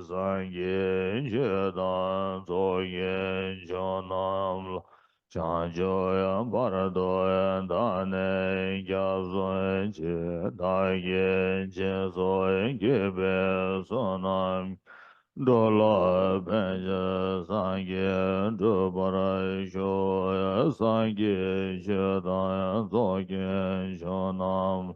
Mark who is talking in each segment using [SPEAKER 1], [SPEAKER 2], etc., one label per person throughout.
[SPEAKER 1] Sangye Chedan Zoyen Chonam Chanjoyan Paradoyan Dane Gyabzoyen Che Dayen Che Zoyen Gebe Sonam Dola Penja Sangye Drupara Shoya Sangye Chedan Zoyen Chonam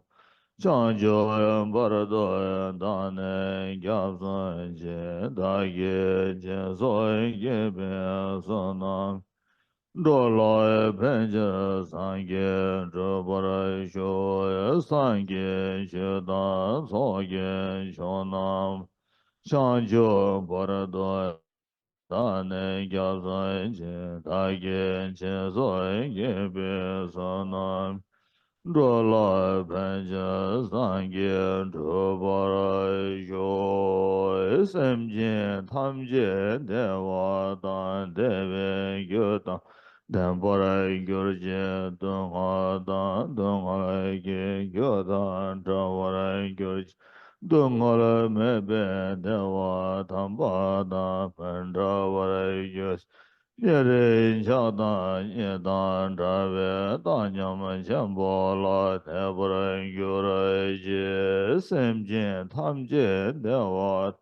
[SPEAKER 1] Chanjoyan Paradoyan Dane Gyabzoyen Che Dayen Che Zoyen Gebe Sonam Dola Penja Sangye Drupara Shoya Sangye Chedan Zoyen Chonam Chanjo Barado Dane Gyabzan Che Dagen Che Zoy Gebe Sanam Dola Penja Sangye Drupara Jo Semje Tamje Dewa Dan Deve Gyotan Dambara Gyurje Dunga Dan Dunga Ge Gyotan Dravara Gyurje Dungala Mebe Dewa Tamba Da Pandravara Yus Yere Chada Yedan Drave Danyam Chambola Tebra Yura Je Semjin Tamje Dewa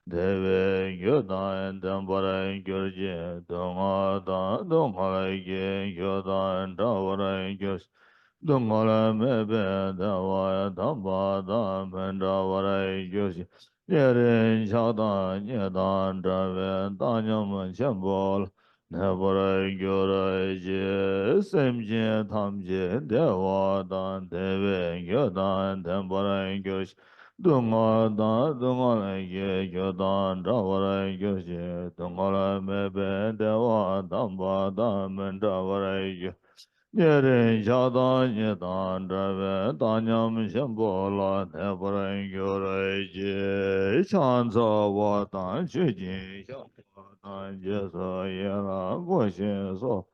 [SPEAKER 1] Deve Yodan Dambara Gyurje Dunga Da Dunga Ge Yodan Dravara Yus Dungala Mebe Dewa Tamba Da Pandravara Yus Yere Chada Yedan Drave Danyam Chambol Nebora Gyora Je Semje Tamje Dewa Dan Deve Yodan Dambara Gyos Dunga Da Dunga Ge Yodan Dravara Gyos Dungala Mebe Dewa Damba Da Mandravara Yere Jadan Yedan Drave Danyam Shambola Nebora Gyora Je Chanza Watan Chujin Shambola Jesa Yera Goshe So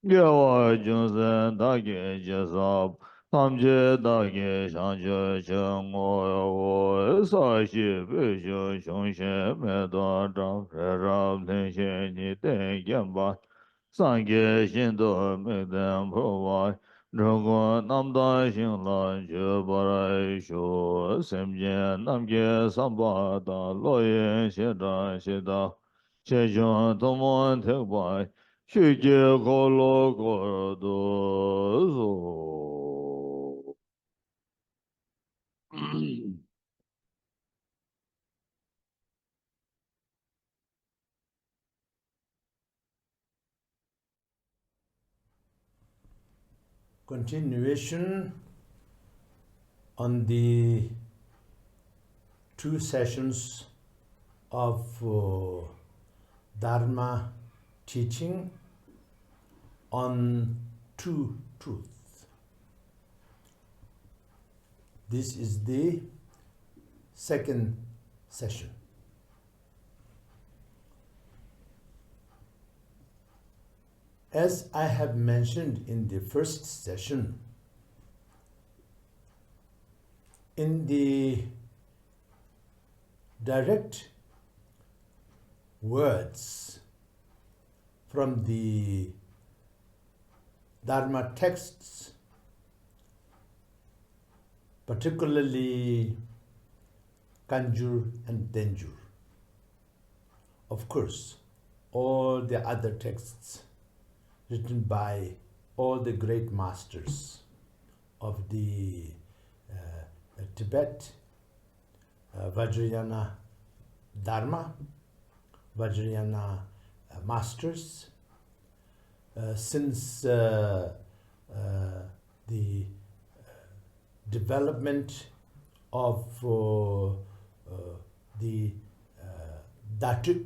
[SPEAKER 1] Yewa Junsen Dage Jesa Tamje Dage Shangje Chengo Sashi Bishu Shungshe Medan Dram Rab Lenshe Ni Den Genba Sangye Shindo Megden Provai Drogo Namda Shingla Jubara Shu Semje Namge Sambada Loye Shida Shida Shechon Tomon Tekbai Shuje Kolo Kordo
[SPEAKER 2] Continuation on the two sessions of Dharma teaching on two truths. This is the second session. As I have mentioned in the first session, in the direct words from the Dharma texts, particularly Kanjur and Denjur, of course, all the other texts written by all the great masters of the Tibet, Vajrayana Dharma, Vajrayana masters, since the development of the Dhatu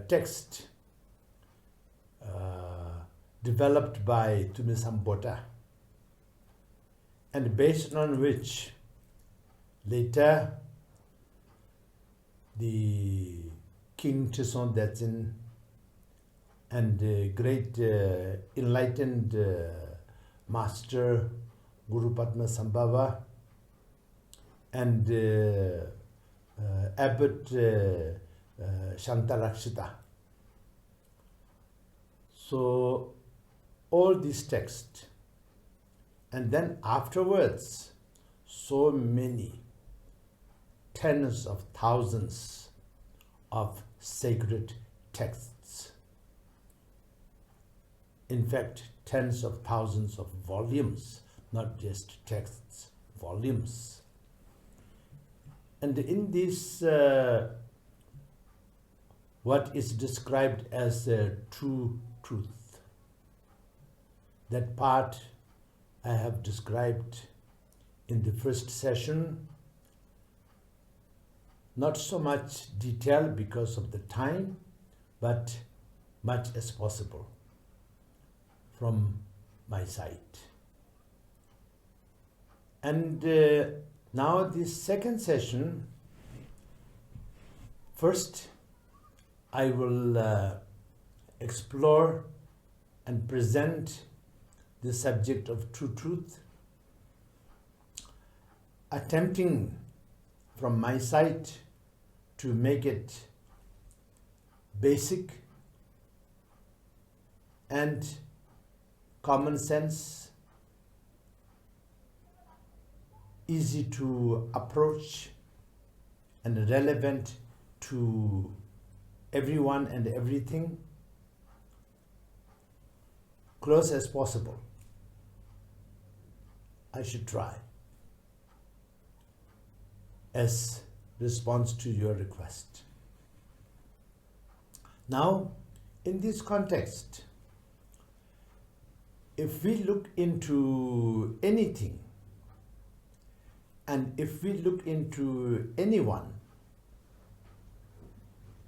[SPEAKER 2] text developed by Tumisambota, and based on which later the King Tison Detsin and the great enlightened master Guru Padma Sambhava and Abbot Shantarakshita. So all these texts, and then afterwards, so many tens of thousands of sacred texts. In fact, tens of thousands of volumes, not just texts, volumes. And in this, what is described as true truth, that part I have described in the first session, not so much detail because of the time, but much as possible from my side. And now this second session, first I will explore and present the subject of true truth, attempting from my side to make it basic and common sense, easy to approach and relevant to everyone and everything, close as possible. I should try as response to your request. Now, in this context, if we look into anything, and if we look into anyone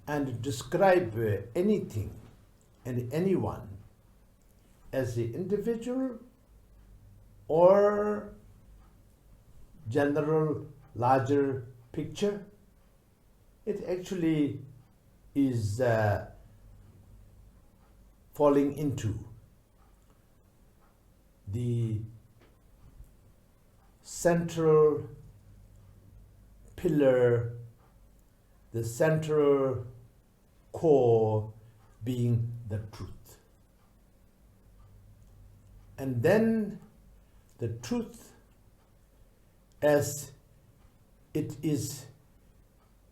[SPEAKER 2] and describe anything and anyone as the individual or general larger picture, it actually is falling into the central pillar, the central core being the truth. And then the truth as it is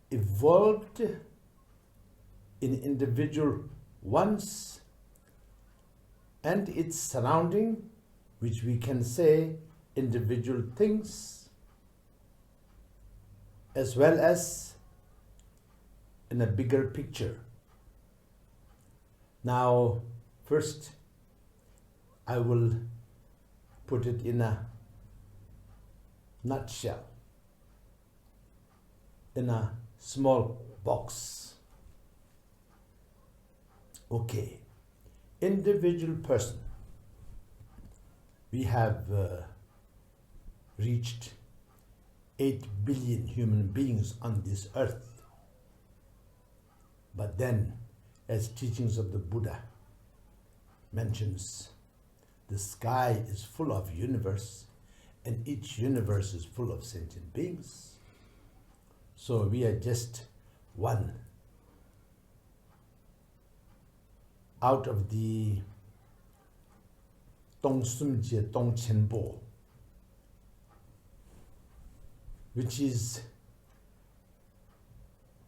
[SPEAKER 2] evolved in individual ones and its surrounding, which we can say individual things, as well as in a bigger picture. Now, first, I will put it in a nutshell, in a small box. Okay, individual person. We have reached 8 billion human beings on this earth. But then, as teachings of the Buddha mentions, the sky is full of universe, and each universe is full of sentient beings. So we are just one out of the Dong Sum Jie Dong Qian Bo, which is,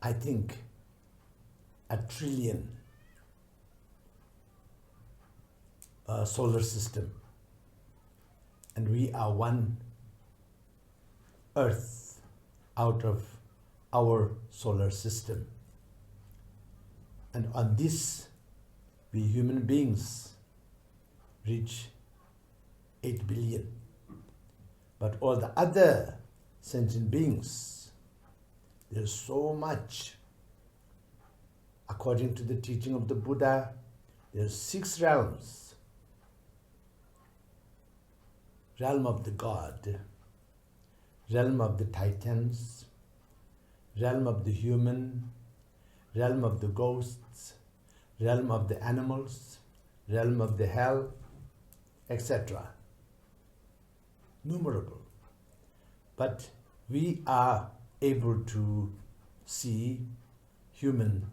[SPEAKER 2] I think, 1 trillion solar system, and we are one Earth out of our solar system. And on this, we human beings reach 8 billion. But all the other sentient beings, there's so much. According to the teaching of the Buddha, there's 6 realms. Realm of the God, realm of the Titans, realm of the human, realm of the ghosts, realm of the animals, realm of the hell, etc. Numerable. But we are able to see human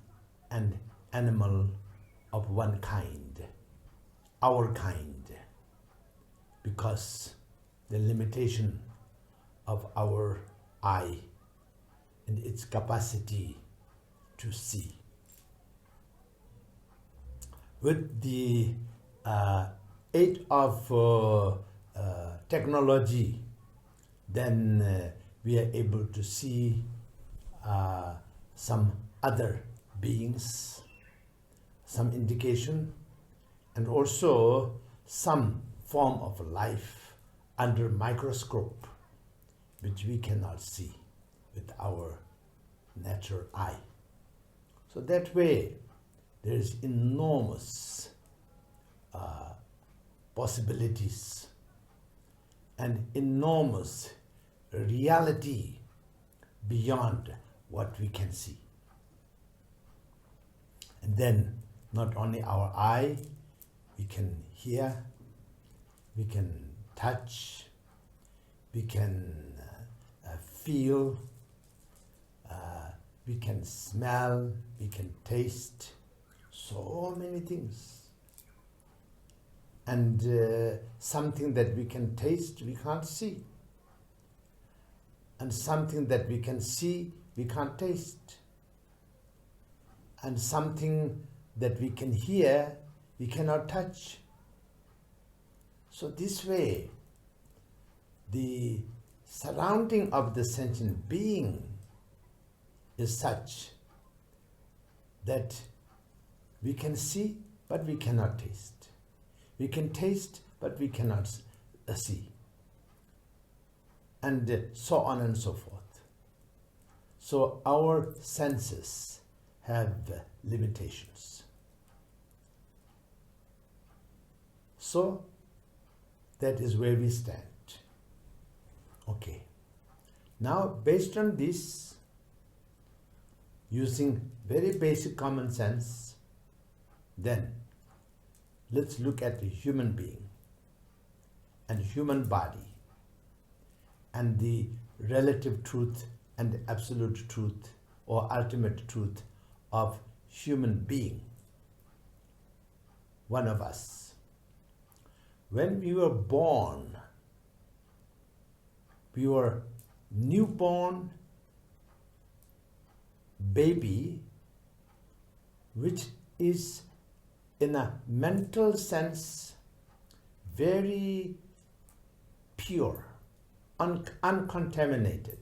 [SPEAKER 2] and animal of one kind, our kind, because the limitation of our eye and its capacity to see. With the aid of technology, then we are able to see some other beings, some indication, and also some form of life under microscope, which we cannot see with our natural eye. So that way, there is enormous possibilities and enormous reality beyond what we can see. And then not only our eye, we can hear, we can touch, we can feel, we can smell, we can taste, so many things. And something that we can taste, we can't see. And something that we can see, we can't taste. And something that we can hear, we cannot touch. So this way, the surrounding of the sentient being is such that we can see, but we cannot taste. We can taste, but we cannot see. And so on and so forth. So our senses have limitations. So that is where we stand. Okay. Now, based on this, using very basic common sense, then let's look at the human being and human body and the relative truth and the absolute truth or ultimate truth of human being, one of us. When we were born, we were newborn baby, which is in a mental sense very pure, uncontaminated.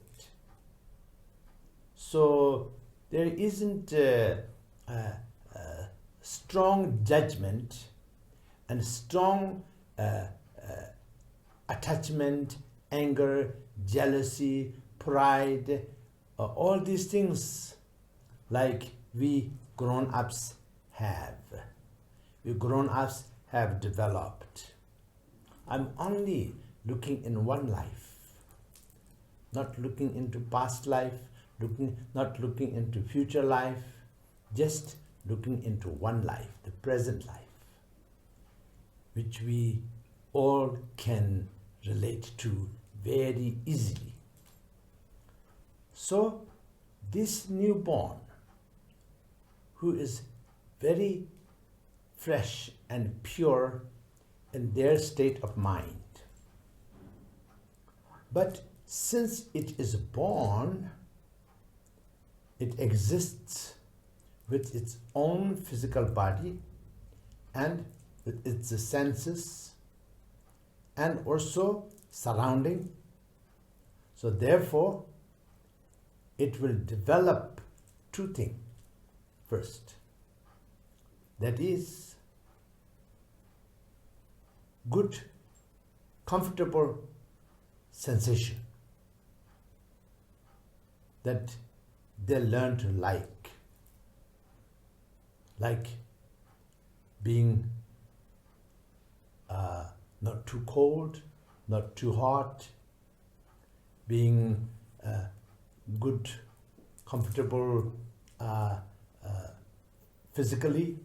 [SPEAKER 2] So there isn't a strong judgment and strong attachment, anger, jealousy, pride, all these things like we grown-ups have. We grown-ups have developed. I'm only looking in one life, not looking into past life, not looking into future life, just looking into one life, the present life, which we all can relate to very easily. So this newborn, who is very fresh and pure in their state of mind, but since it is born, it exists with its own physical body and with its senses and also surrounding. So therefore, it will develop two things. First, that is good, comfortable sensation that they learn to like being not too cold, not too hot, being good, comfortable physically,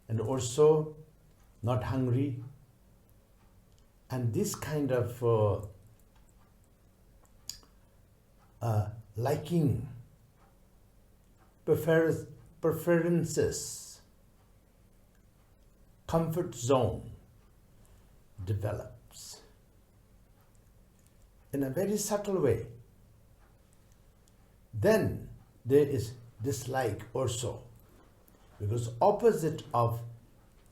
[SPEAKER 2] and also not hungry. And this kind of liking, preferences, comfort zone develops in a very subtle way. Then there is dislike also, because opposite of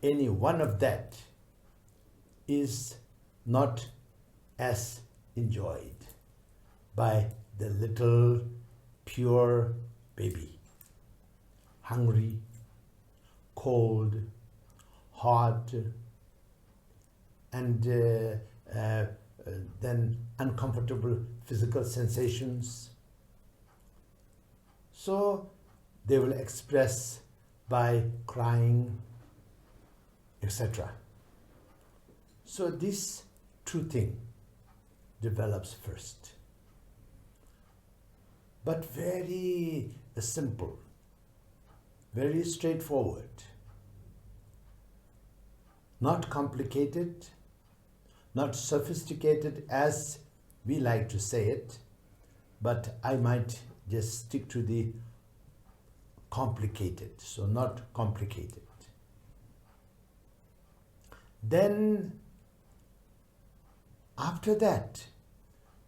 [SPEAKER 2] any one of that is not as enjoyed by the little pure baby. Hungry, cold, hot, and then uncomfortable physical sensations. So they will express by crying, etc. So this true thing develops first, but very simple, very straightforward, not complicated, not sophisticated as we like to say it, but I might just stick to the complicated, so not complicated. Then after that,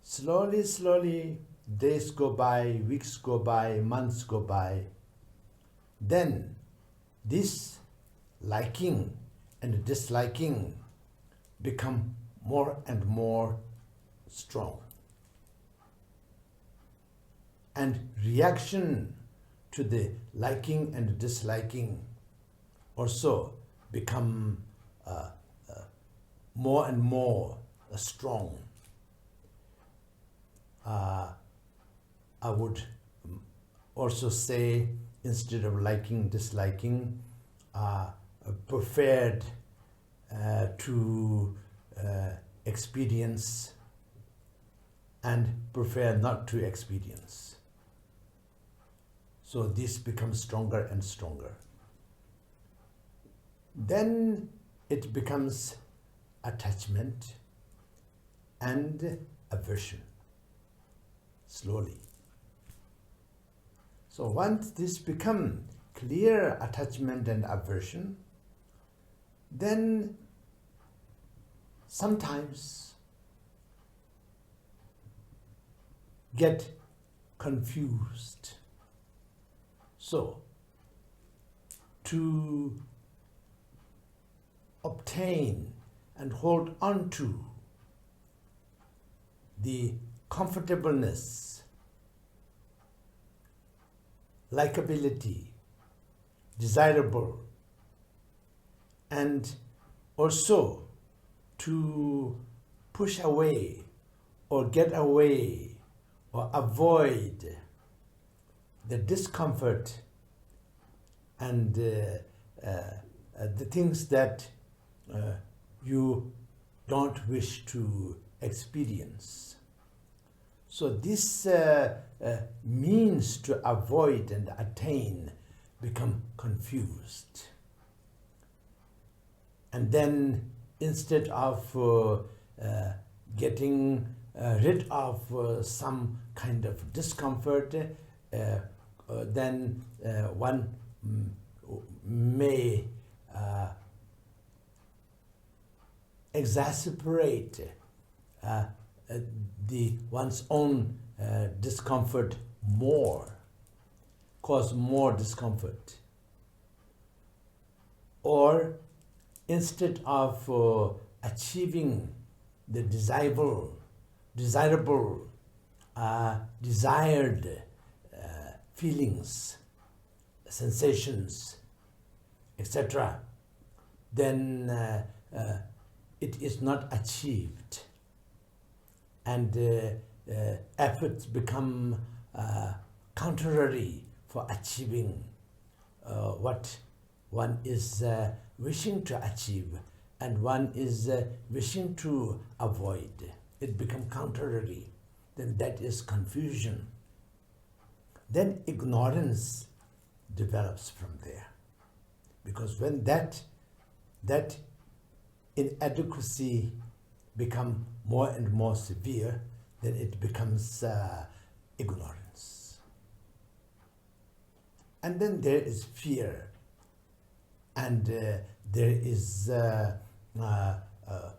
[SPEAKER 2] slowly, days go by, weeks go by, months go by. Then this liking and disliking become more and more strong. And reaction to the liking and disliking also become more and more strong. I would also say, instead of liking, disliking, preferred to experience and prefer not to experience. So this becomes stronger and stronger. Then it becomes attachment and aversion, slowly. So once this becomes clear attachment and aversion, then sometimes get confused. So to obtain and hold on to the comfortableness, likability, desirable, and also to push away or get away or avoid the discomfort and the things that you don't wish to experience. So this means to avoid and attain become confused. And then instead of getting rid of some kind of discomfort, then one may exacerbate one's own discomfort more, cause more discomfort. Or instead of achieving the desirable, desired feelings, sensations, etc., then it is not achieved, and efforts become contrary for achieving what one is wishing to achieve and one is wishing to avoid. It becomes contrary. Then that is confusion. Then ignorance develops from there. Because when that inadequacy become more and more severe, then it becomes ignorance. And then there is fear, and there is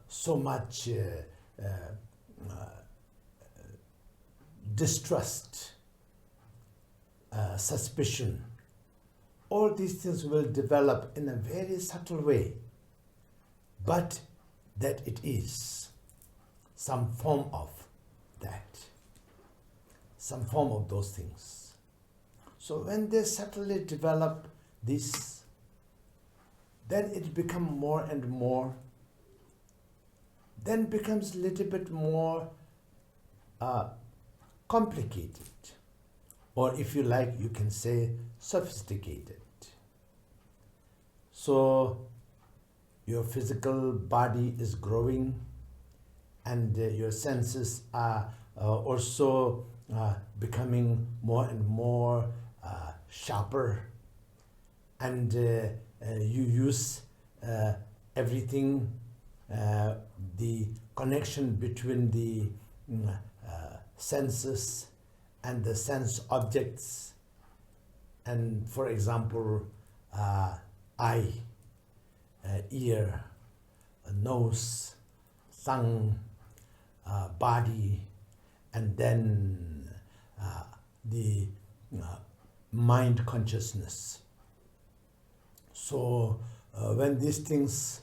[SPEAKER 2] so much distrust, suspicion. All these things will develop in a very subtle way, but that it is some form of that, some form of those things. So when they subtly develop this, then it becomes more and more, then becomes a little bit more complicated, or if you like, you can say sophisticated. So your physical body is growing, and your senses are also becoming more and more sharper, and you use everything, the connection between the senses and the sense objects, and for example, eye, ear, nose, tongue, body, and then the mind consciousness. So when these things,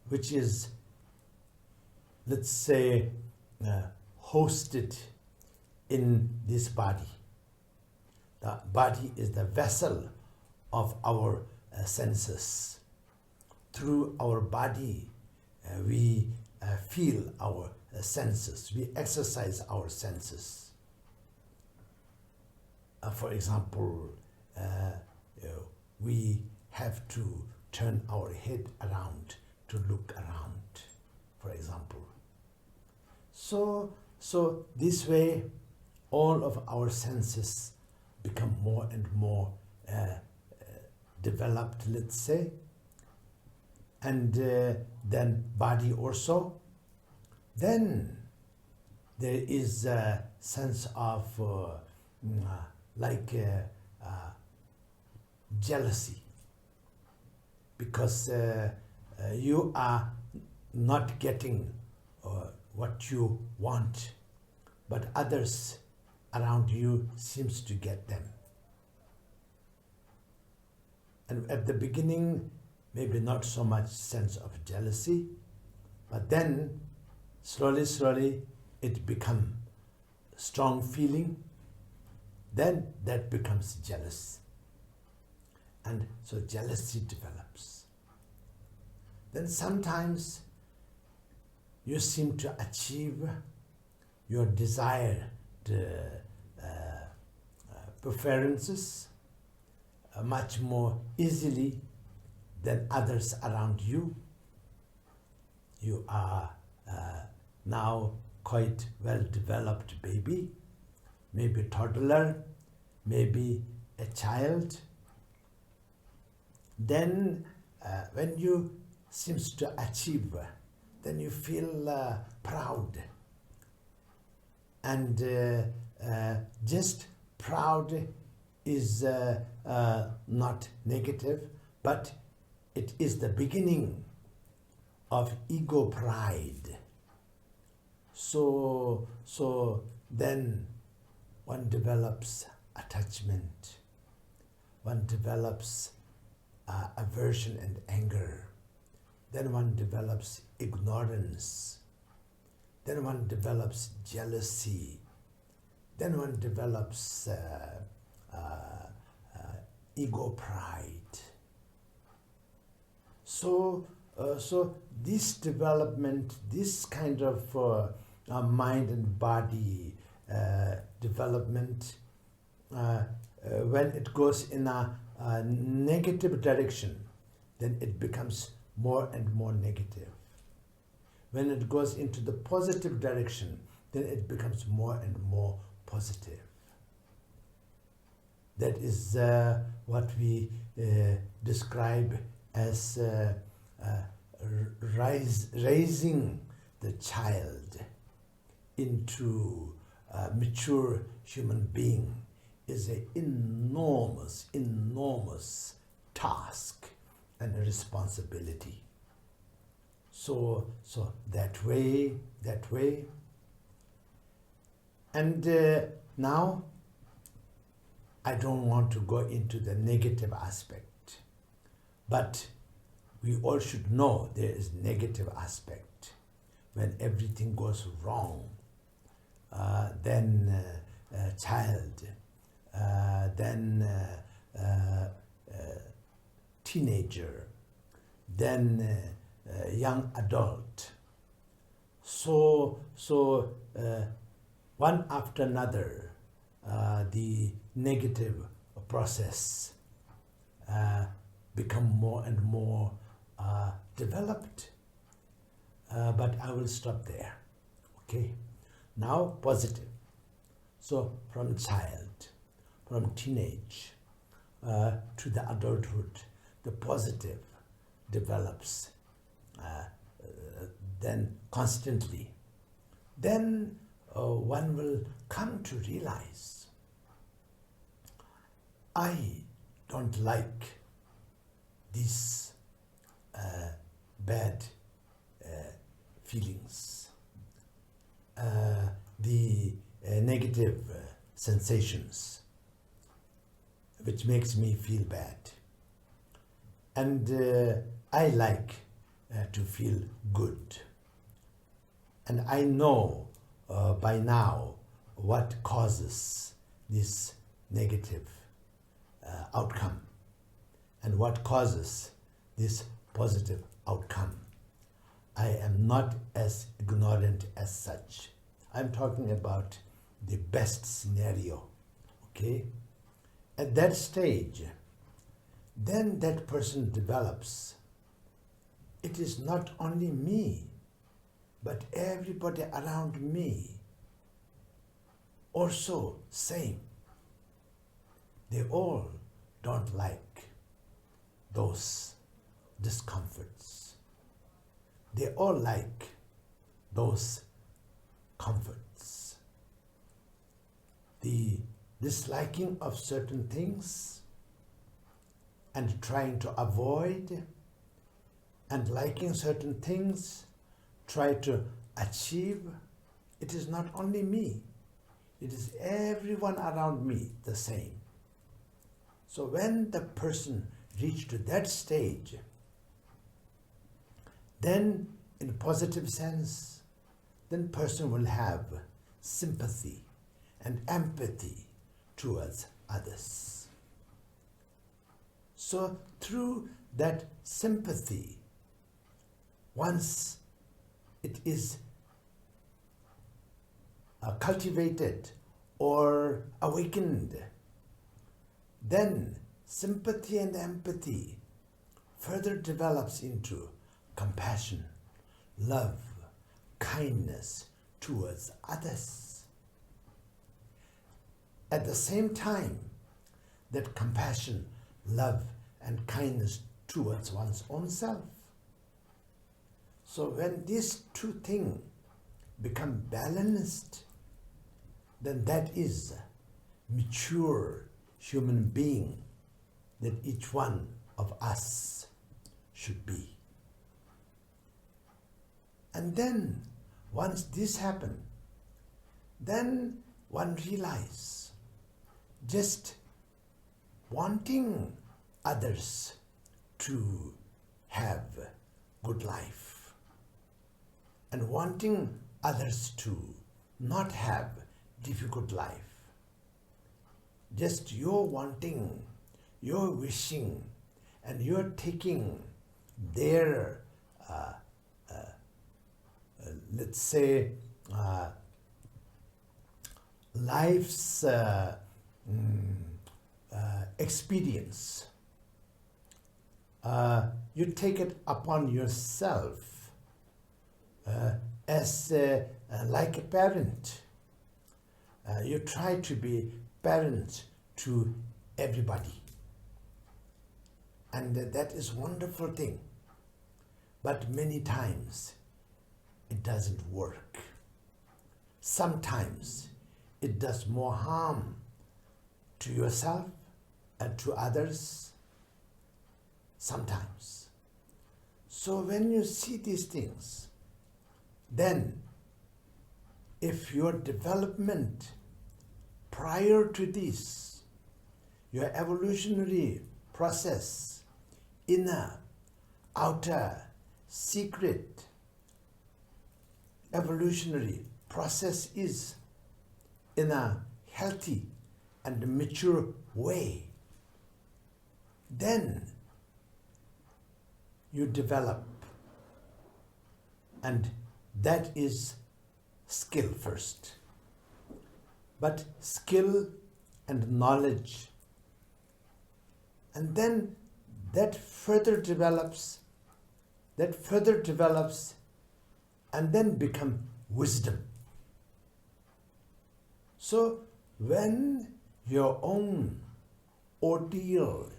[SPEAKER 2] which is, let's say, hosted in this body, the body is the vessel of our senses. Through our body, we feel our senses, we exercise our senses. For example, we have to turn our head around to look around, for example. So this way, all of our senses become more and more developed, let's say, and then body also. Then there is a sense of jealousy, because you are not getting what you want, but others around you seems to get them. And at the beginning, maybe not so much sense of jealousy, but then slowly it becomes strong feeling, then that becomes jealous. And so jealousy develops. Then sometimes you seem to achieve your desired preferences much more easily than others around you. You are now quite well developed baby, maybe toddler, maybe a child. Then when you seems to achieve, then you feel proud. And just proud is not negative, but it is the beginning of ego pride. So then one develops attachment, one develops aversion and anger, then one develops ignorance, then one develops jealousy, then one develops ego pride. So this development, this kind of mind and body development, when it goes in a negative direction, then it becomes more and more negative. When it goes into the positive direction, then it becomes more and more positive. That is what we describe as raising the child into mature human being is an enormous, enormous task and responsibility. So that way. And now, I don't want to go into the negative aspect, but we all should know there is negative aspect. When everything goes wrong, then child, then teenager, then young adult. So one after another, the negative process become more and more developed. But I will stop there. Okay. Now positive. So from child, from teenage to the adulthood, the positive develops then constantly. Then one will come to realize, I don't like these bad feelings, the negative sensations, which makes me feel bad. And I like to feel good. And I know by now what causes this negative outcome and what causes this positive outcome. I am not as ignorant as such. I'm talking about the best scenario, okay? At that stage, then that person develops. It is not only me, but everybody around me also same. They all don't like those discomforts. They all like those comforts. The disliking of certain things and trying to avoid, and liking certain things, try to achieve. It is not only me, it is everyone around me the same. So when the person reached to that stage, then in a positive sense, then person will have sympathy and empathy towards others. So through that sympathy, once it is cultivated or awakened, then sympathy and empathy further develops into compassion, love, kindness towards others. At the same time, that compassion, love, and kindness towards one's own self. So when these two things become balanced, then that is a mature human being that each one of us should be. And then, once this happens, then one realizes just wanting others to have good life and wanting others to not have difficult life. Just your wanting, your wishing, and your taking their, let's say, life's experience. You take it upon yourself as like a parent. You try to be parent to everybody. And that is a wonderful thing. But many times it doesn't work. Sometimes it does more harm to yourself and to others sometimes. So when you see these things, then if your development prior to this, your evolutionary process, inner, outer, secret evolutionary process is in a healthy and mature way, then you develop, and that is skill first. But skill and knowledge, and then that further develops, and then become wisdom. So when your own ordeal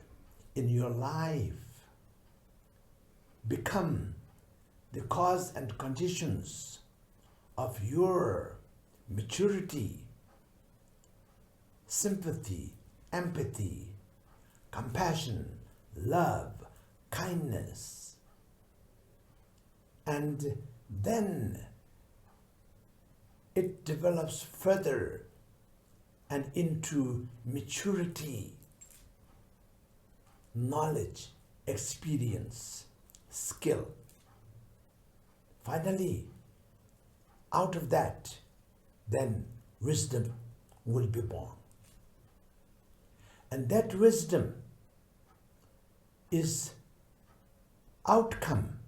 [SPEAKER 2] in your life become the cause and conditions of your maturity, sympathy, empathy, compassion, love, kindness, and then it develops further and into maturity, knowledge, experience, skill. Finally, out of that, then wisdom will be born. And that wisdom is outcome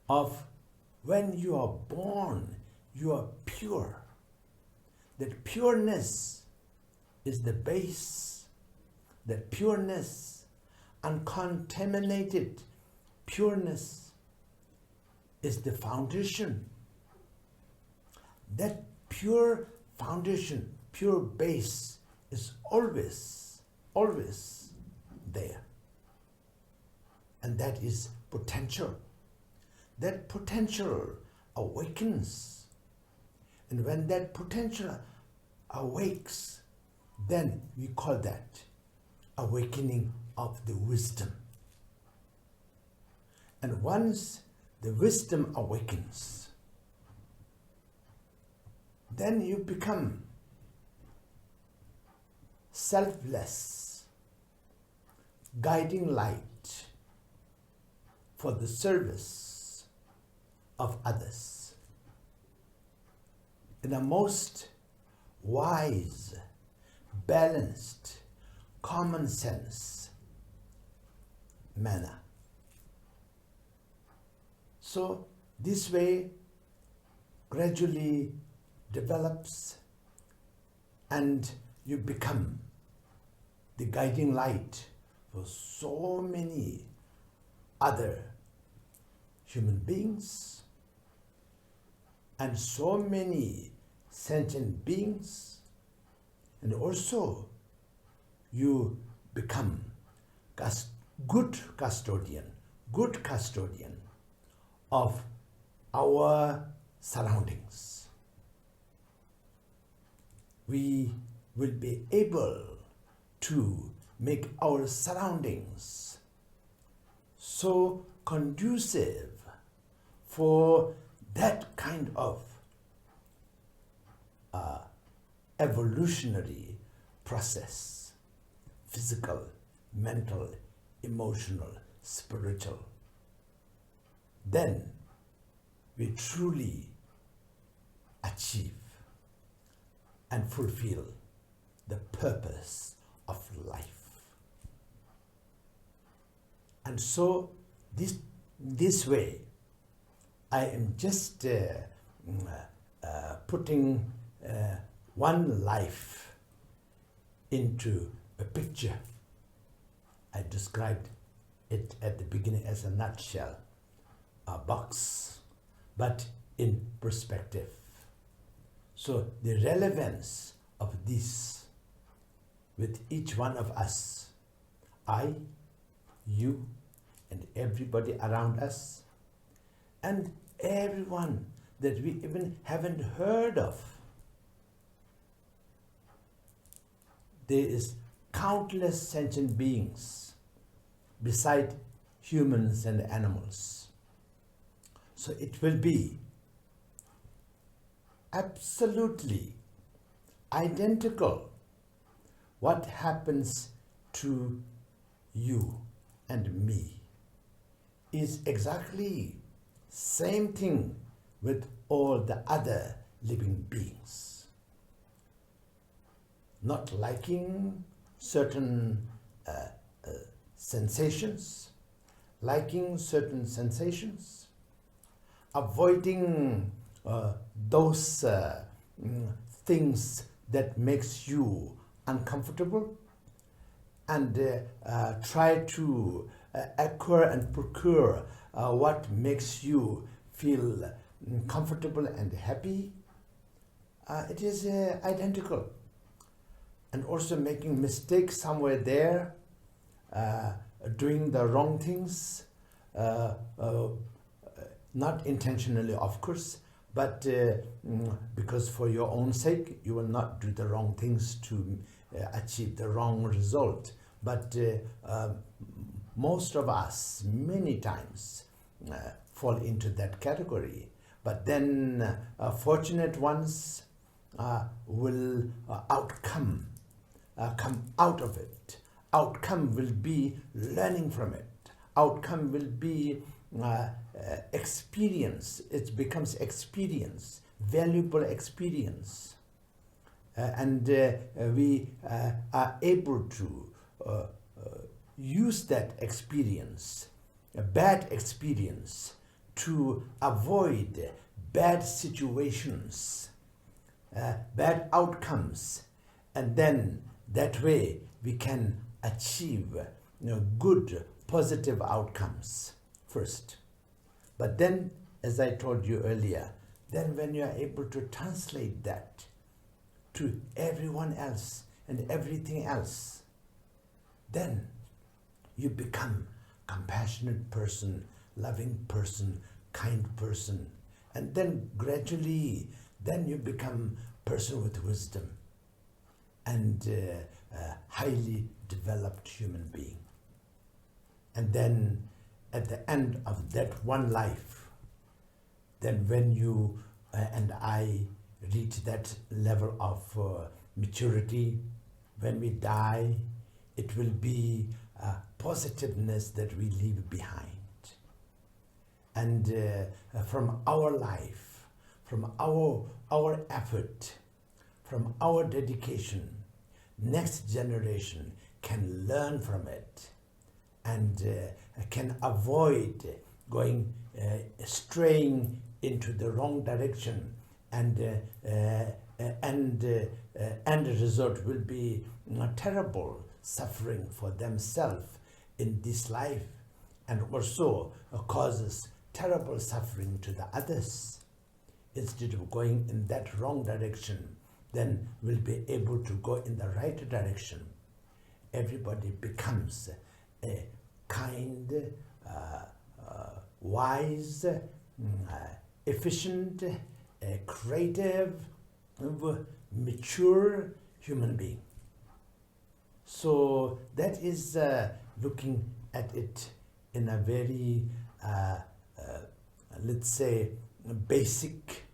[SPEAKER 2] of when you are born, you are pure. That pureness is the base. That pureness, uncontaminated pureness, is the foundation. That pure foundation, pure base is always there. And that is potential. That potential awakens. And when that potential awakes, then we call that awakening of the wisdom. And once the wisdom awakens, then you become selfless, guiding light for the service of others in a most wise, balanced, common sense manner. So this way gradually develops and you become the guiding light for so many other human beings and so many sentient beings, and also you become good custodian of our surroundings. We will be able to make our surroundings so conducive for that kind of evolutionary process, physical, mental, emotional, spiritual. Then we truly achieve and fulfill the purpose of life. And so this way, I am just putting one life into a picture. I described it at the beginning as a nutshell, a box, but in perspective. So the relevance of this with each one of us, I, you, and everybody around us, and everyone that we even haven't heard of, there is countless sentient beings beside humans and animals. So it will be absolutely identical what happens to you and me is exactly same thing with all the other living beings. Not liking certain sensations, liking certain sensations, avoiding those things that makes you uncomfortable, and try to acquire and procure what makes you feel comfortable and happy. It is identical. And also making mistakes somewhere there, doing the wrong things, not intentionally, of course, but because for your own sake, you will not do the wrong things to achieve the wrong result. But most of us, many times, fall into that category. But then fortunate ones will come out of it. Outcome will be learning from it. Outcome will be experience. It becomes experience, valuable experience. And we are able to use that experience, a bad experience, to avoid bad situations, bad outcomes, and then that way we can achieve good, positive outcomes first. But then, as I told you earlier, then when you are able to translate that to everyone else and everything else, then you become compassionate person, loving person, kind person, and then gradually, then you become person with wisdom and highly developed human being. And then at the end of that one life, then when you and I reach that level of maturity, when we die, it will be positiveness that we leave behind. And from our life, from our effort, from our dedication, next generation can learn from it and can avoid going straying into the wrong direction, and the result will be terrible suffering for themselves in this life, and also causes terrible suffering to the others. Instead of going in that wrong direction, then we'll be able to go in the right direction. Everybody becomes a kind, wise, efficient, creative, mature human being. So that is looking at it in a very, let's say, basic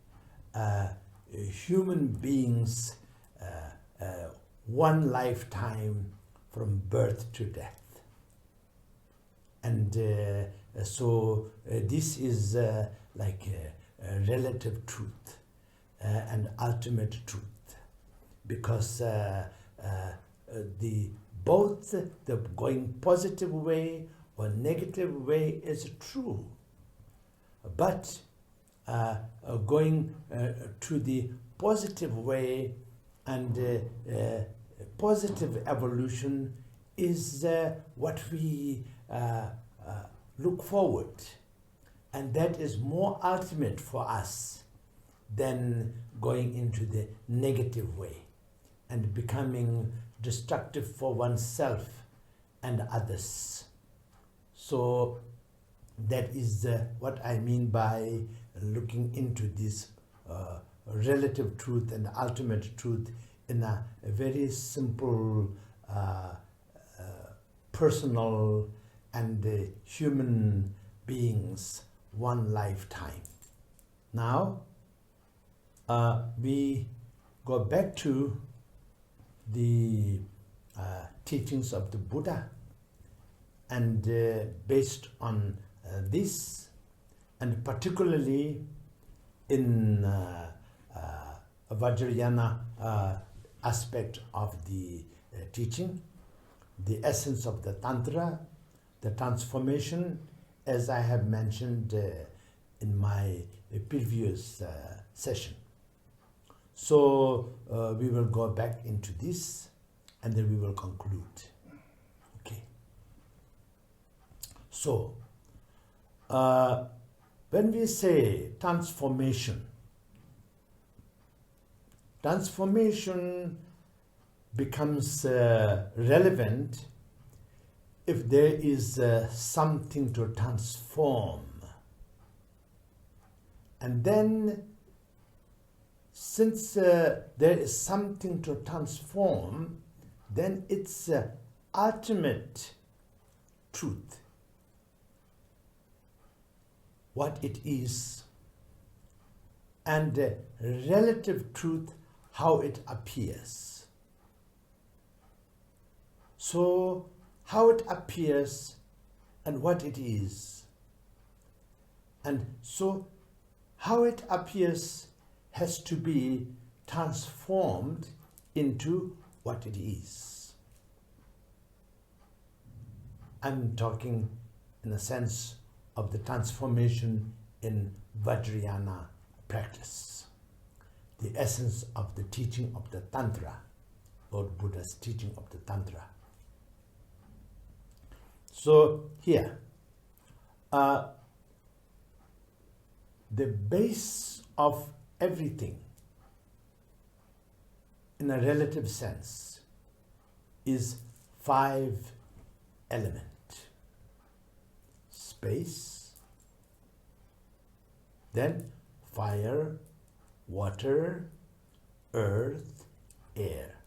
[SPEAKER 2] human beings, one lifetime from birth to death. And so this is like a relative truth and ultimate truth, because both the going positive way or negative way is true, but going to the positive way and positive evolution is what we look forward, and that is more ultimate for us than going into the negative way and becoming destructive for oneself and others. So that is what I mean by looking into this relative truth and ultimate truth in a very simple, personal and human beings one lifetime. Now, we go back to the teachings of the Buddha, and based on this, and particularly in Vajrayana aspect of the teaching, the essence of the Tantra, the transformation, as I have mentioned in my previous session. So we will go back into this and then we will conclude. Okay. So when we say transformation, transformation becomes relevant if there is something to transform. And then, since there is something to transform, then it's ultimate truth, what it is, and relative truth, how it appears. So, how it appears and what it is. And so, how it appears has to be transformed into what it is. I'm talking in the sense of the transformation in Vajrayana practice, the essence of the teaching of the Tantra, Lord Buddha's teaching of the Tantra. So here, the base of everything in a relative sense is 5 elements: space, then fire, water, earth, air.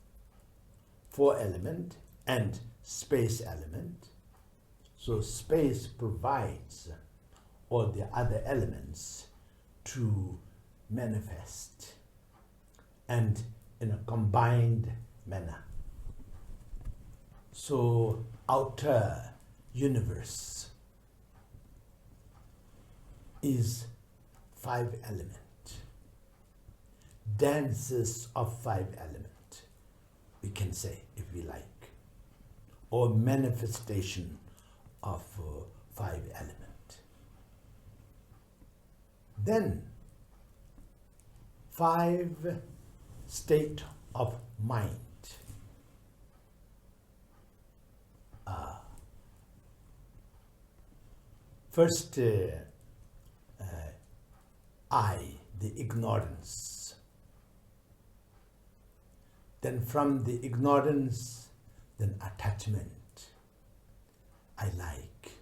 [SPEAKER 2] 4 element and space element. So space provides all the other elements to manifest, and in a combined manner. So outer universe is 5 element, dances of 5 element, we can say, if we like, or manifestation of 5 element. Then 5 state of mind. First, I, the ignorance. Then from the ignorance, then attachment. I like.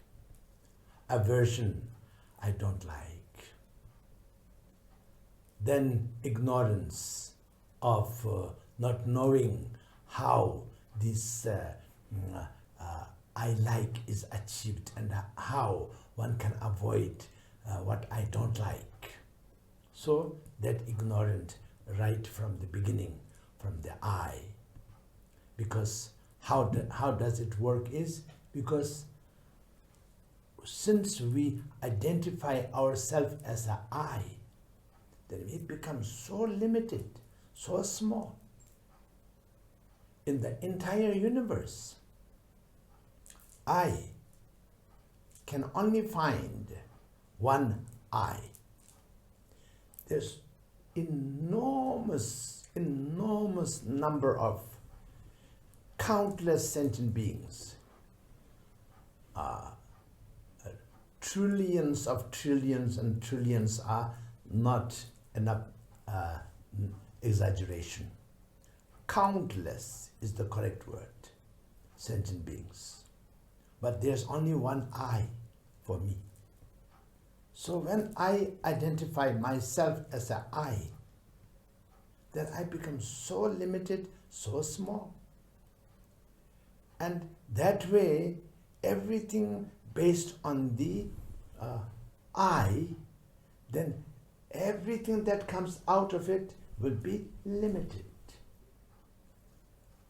[SPEAKER 2] Aversion, I don't like. Then ignorance of not knowing how this I like is achieved and how one can avoid what I don't like. So that ignorant right from the beginning, from the I. Because how does it work is because since we identify ourselves as an I, then it becomes so limited, so small. In the entire universe, I can only find one I. There's enormous number of countless sentient beings. Trillions of trillions and trillions are not enough exaggeration. Countless is the correct word, sentient beings. But there's only one I for me. So when I identify myself as an I, that I become so limited, so small. And that way, everything based on the I, then everything that comes out of it will be limited.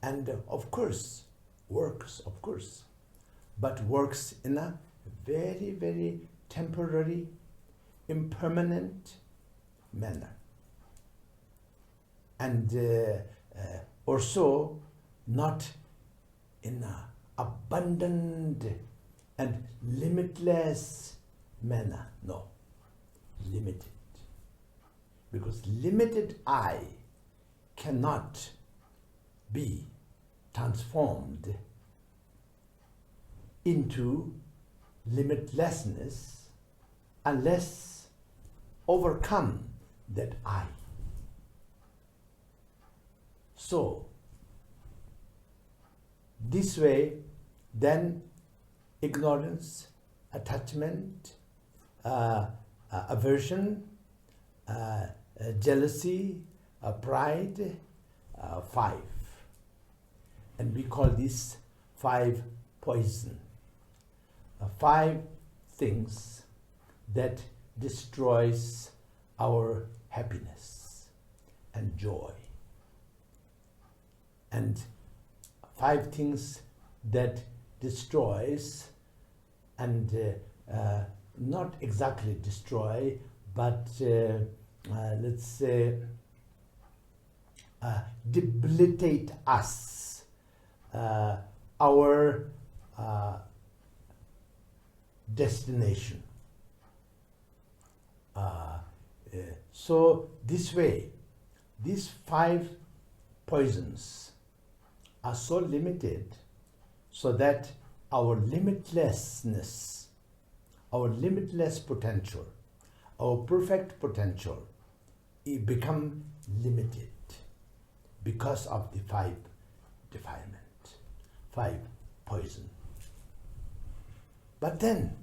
[SPEAKER 2] And of course, works, but works in a very, very temporary, impermanent manner. And also not in an abundant and limitless manner. No, limited. Because limited I cannot be transformed into limitlessness unless overcome that I. So, this way, then ignorance, attachment, aversion, jealousy, pride, 5. And we call this 5 poison. 5 things that destroys our happiness and joy. And 5 things that destroys and not exactly destroy, but let's say debilitate us, our destination. So this way, these 5 poisons are so limited so that our limitlessness, our limitless potential, our perfect potential, it become limited because of the 5 defilement, 5 poison. But then,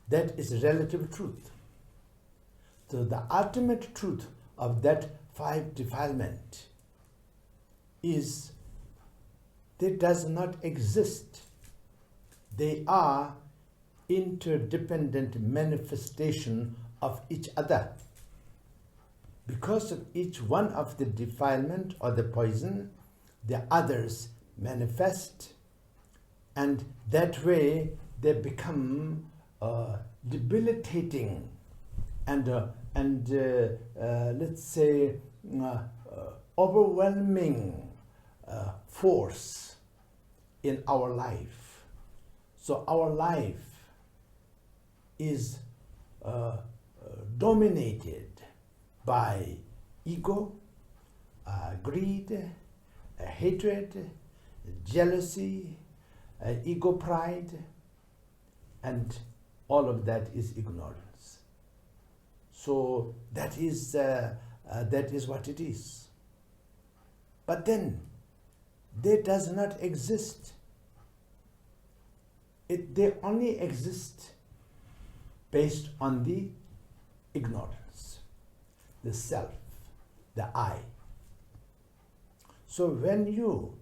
[SPEAKER 2] that is relative truth. So the ultimate truth of that 5 defilement is they does not exist. They are interdependent manifestation of each other. Because of each one of the defilement or the poison, the others manifest, and that way they become debilitating and let's say overwhelming force in our life. So our life is dominated by ego, greed, hatred, jealousy, ego pride, and all of that is ignorance. So that is what it is. But then, they does not exist. They only exist based on the ignorance, the self, the I. So when you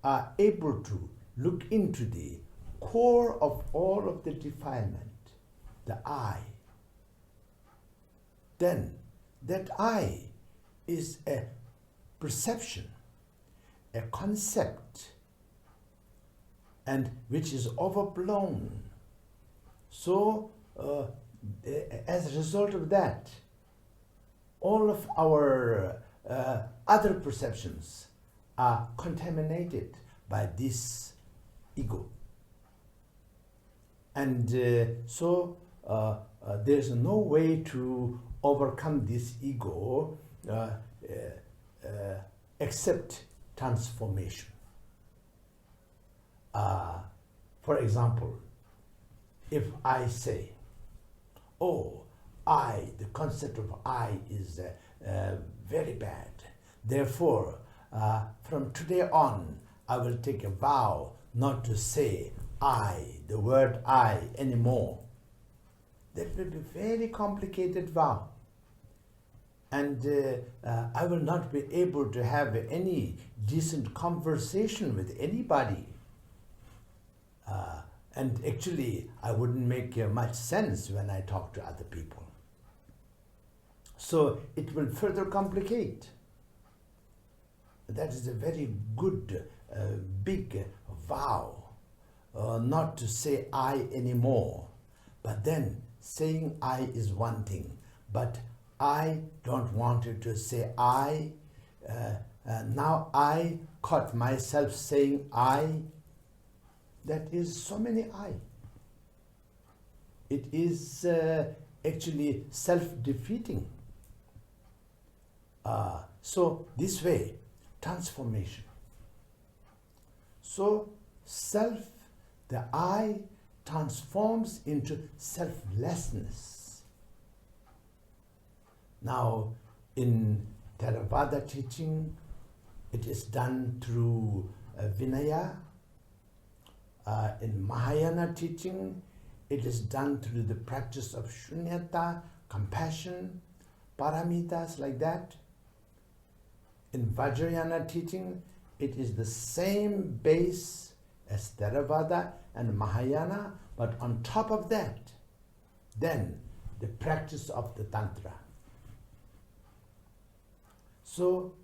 [SPEAKER 2] are able to look into the core of all of the defilement, the I, then that I is a perception, a concept, and which is overblown. So as a result of that, all of our other perceptions are contaminated by this ego. And so there's no way to overcome this ego except transformation. For example, if I say, oh, the concept of I is very bad. Therefore, from today on, I will take a vow not to say the word I anymore. That will be a very complicated vow. and I will not be able to have any decent conversation with anybody. And actually, I wouldn't make much sense when I talk to other people. So it will further complicate. That is a very good, big vow, not to say I anymore. But then saying I is one thing, but I don't want you to say I. Now I caught myself saying I. That is so many I. It is actually self-defeating. So this way, transformation. So self, the I, transforms into selflessness. Now, in Theravada teaching, it is done through Vinaya. In Mahayana teaching, it is done through the practice of shunyata, compassion, paramitas, like that. In Vajrayana teaching, it is the same base as Theravada and Mahayana, but on top of that, then the practice of the Tantra. So,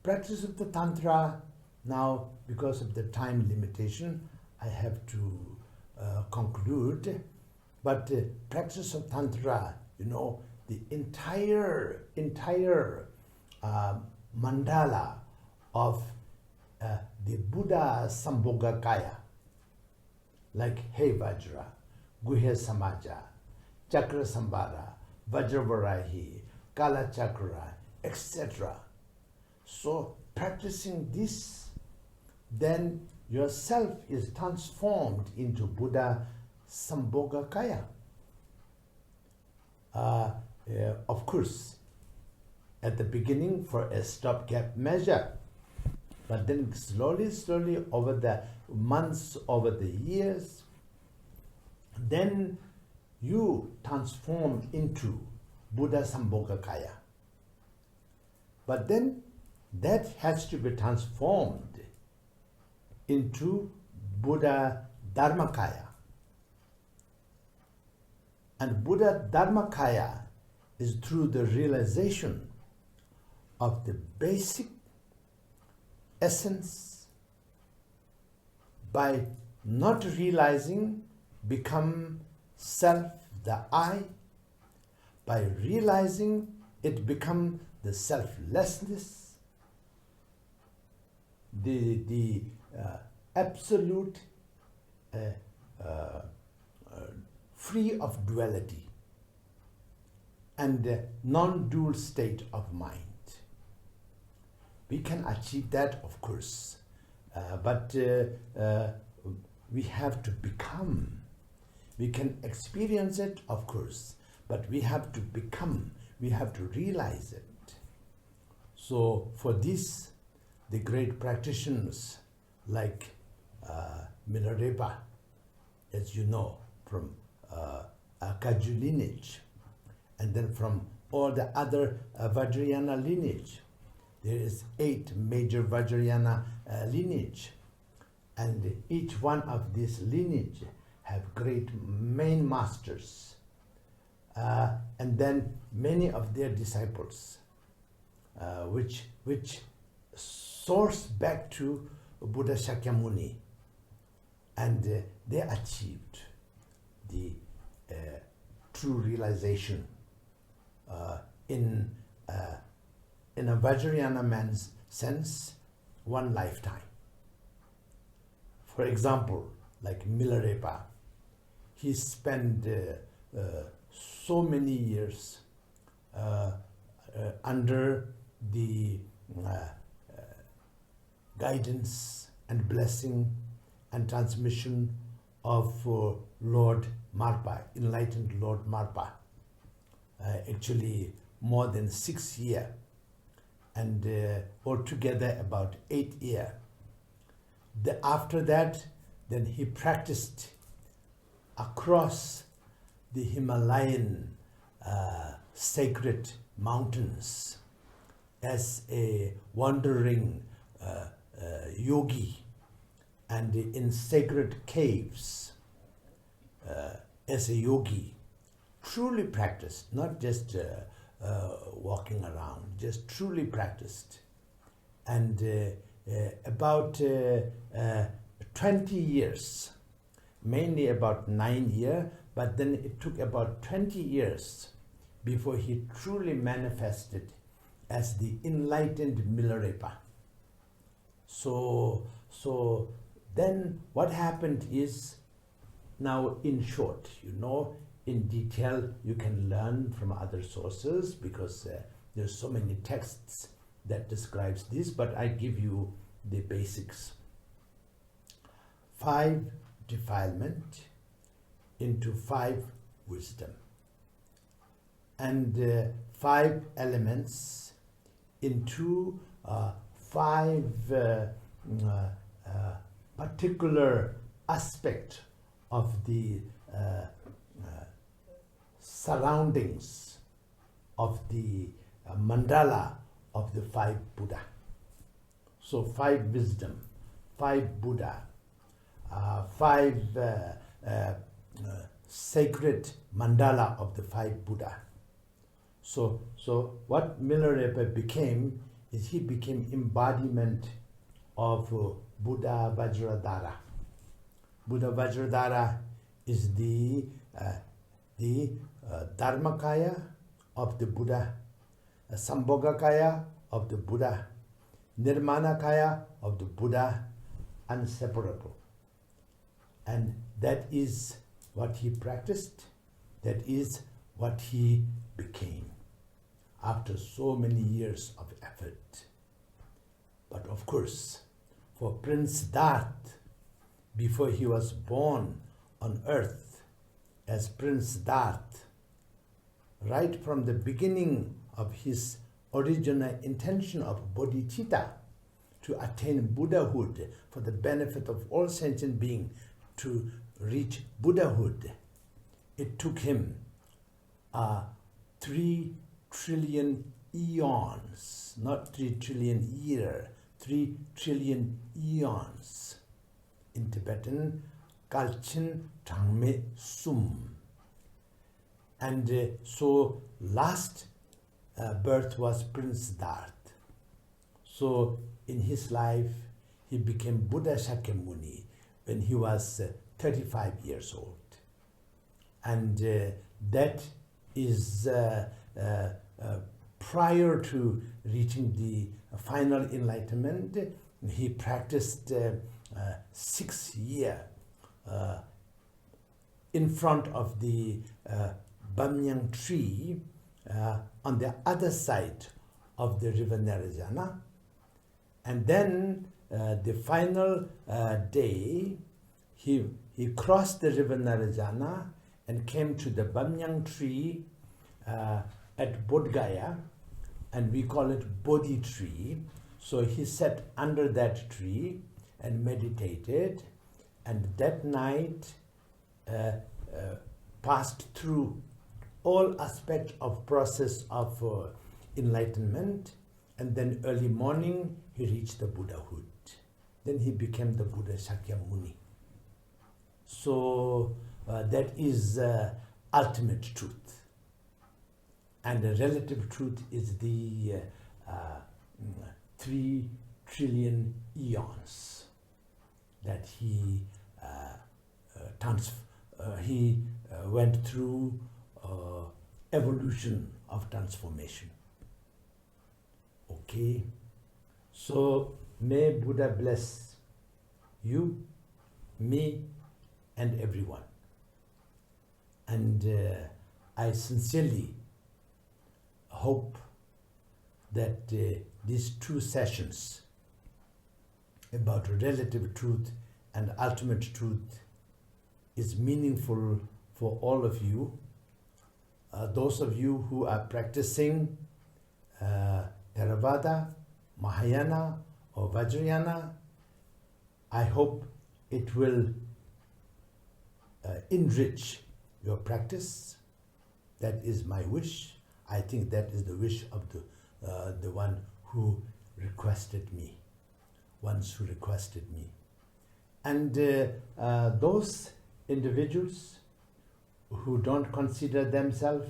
[SPEAKER 2] practice of the Tantra, now because of the time limitation, I have to conclude, but practice of Tantra, the entire mandala of the Buddha Sambhogakaya, like He Vajra, Guhya Samaja, Chakra Sambara, Vajravarahi, Kala Chakra, etc. So practicing this, then yourself is transformed into Buddha Sambhogakaya. Of course, at the beginning for a stopgap measure, but then slowly over the months, over the years, then you transform into Buddha Sambhogakaya. But then that has to be transformed into Buddha Dharmakaya. And Buddha Dharmakaya is through the realization of the basic essence. By not realizing, become self, the I. By realizing, it become the selflessness, the absolute free of duality and non-dual state of mind. We can achieve that, of course, but we have to become. We can experience it, of course, but we have to become, we have to realize it. So for this, the great practitioners like Milarepa, as you know, from Kaju lineage, and then from all the other Vajrayana lineage. There is 8 major Vajrayana lineage, and each one of these lineage have great main masters, and then many of their disciples, which source back to Buddha Shakyamuni, and they achieved the true realization in a Vajrayana man's sense, one lifetime. For example, like Milarepa, he spent so many years under the guidance and blessing and transmission of Lord Marpa, enlightened Lord Marpa. Actually, more than 6 years, and altogether about 8 years. After that, then he practiced across the Himalayan sacred mountains as a wandering yogi, and in sacred caves as a yogi, truly practiced, not just walking around, just truly practiced. And about 20 years, mainly about 9 years, but then it took about 20 years before he truly manifested as the enlightened Milarepa. So then what happened is, now in short, in detail you can learn from other sources, because there's so many texts that describes this, but I give you the basics. 5 defilement into 5 wisdom, and 5 elements into 5 particular aspect of the surroundings of the mandala of the 5 Buddha. So 5 wisdom, 5 Buddha, 5 sacred mandala of the 5 Buddha. So what Milarepa became is he became embodiment of Buddha Vajradhara. Buddha Vajradhara is the Dharmakaya of the Buddha, Sambhogakaya of the Buddha, Nirmanakaya of the Buddha, inseparable. And that is what he practiced, that is what he became after so many years of effort. But of course, for Prince Dharth, before he was born on earth as Prince Dharth, right from the beginning of his original intention of bodhicitta to attain Buddhahood for the benefit of all sentient beings, to reach Buddhahood, it took him 3 trillion eons, not 3 trillion years, 3 trillion eons. In Tibetan, Kalchen Changme Sum. And so last birth was Prince Dharth. So in his life, he became Buddha Shakyamuni when he was 35 years old. And that is prior to reaching the final enlightenment. He practiced 6 years in front of the Bamyang tree on the other side of the river Narayana. And then the final day, he crossed the river Narayana and came to the Bamyang tree at Bodh Gaya, and we call it Bodhi tree. So he sat under that tree and meditated, and that night passed through all aspects of process of enlightenment, and then early morning he reached the Buddhahood. Then he became the Buddha Shakyamuni. So that is ultimate truth. And the relative truth is the 3 trillion eons that he went through evolution of transformation. Okay, so may Buddha bless you, me, and everyone. And I sincerely hope that these 2 sessions about relative truth and ultimate truth is meaningful for all of you. Those of you who are practicing Theravada, Mahayana, or Vajrayana, I hope it will enrich your practice. That is my wish. I think that is the wish of the one who requested me, And those individuals who don't consider themselves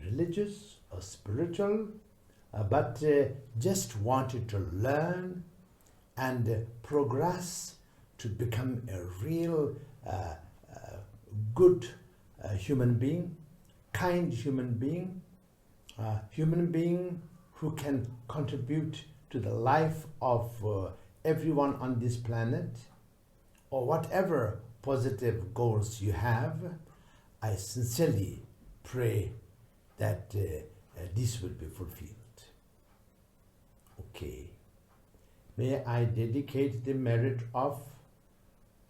[SPEAKER 2] religious or spiritual, but just wanted to learn and progress to become a real good human being, kind human being who can contribute to the life of everyone on this planet, or whatever positive goals you have. I sincerely pray that this will be fulfilled. Okay. May I dedicate the merit of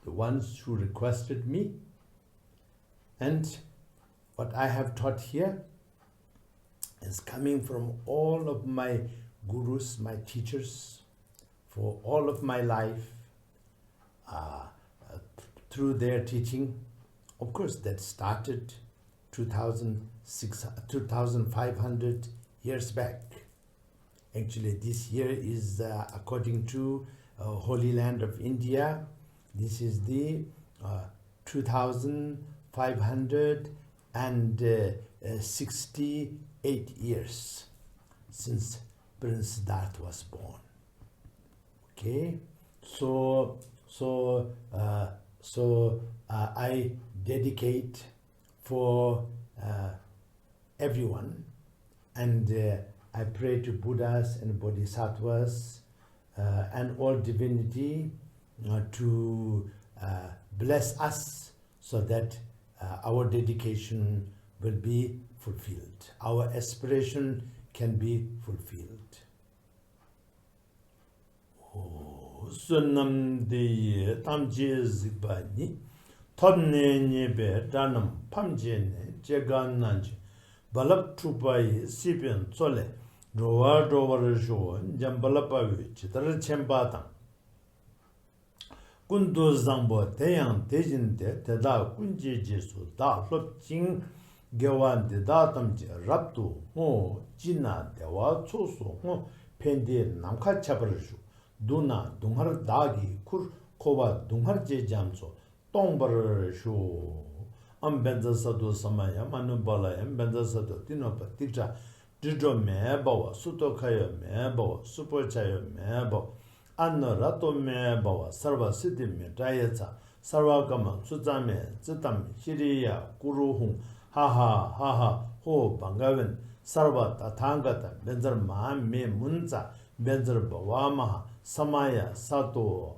[SPEAKER 2] the ones who requested me, and what I have taught here is coming from all of my gurus, my teachers, for all of my life, through their teaching. Of course, that started 2,500 years back. Actually, this year is, according to Holy Land of India, this is the 2,568 years since Prince Siddhartha was born. Okay, so I dedicate for everyone, and I pray to Buddhas and Bodhisattvas and all divinity to bless us so that our dedication will be fulfilled. Our aspiration can be fulfilled. Sunamdi tamje zikbani todne nyebe danam pamjene jegananj balap trupai sipian tsole rowa rowa jambalapawi chitara chembata kundu zambo teyang tejinte teda kunje jesu da lopjing gewan de datamje raptu ho jina dewa choso ho pende namkha chabarju duna dunghar dagi kur koba dunghar je jamso tongbar shu ambenza sadu samaya manubala ambenza sadu tinopa tikcha didro me bawa suto kaya me bawa supo chaya me bawa anna rato me bawa sarva siddhi me dayatsa sarva kama suzame zitam hiriya guru hung haha ho bangaven sarva tatangata benzar maa me munza benzar bawa maha samaya sato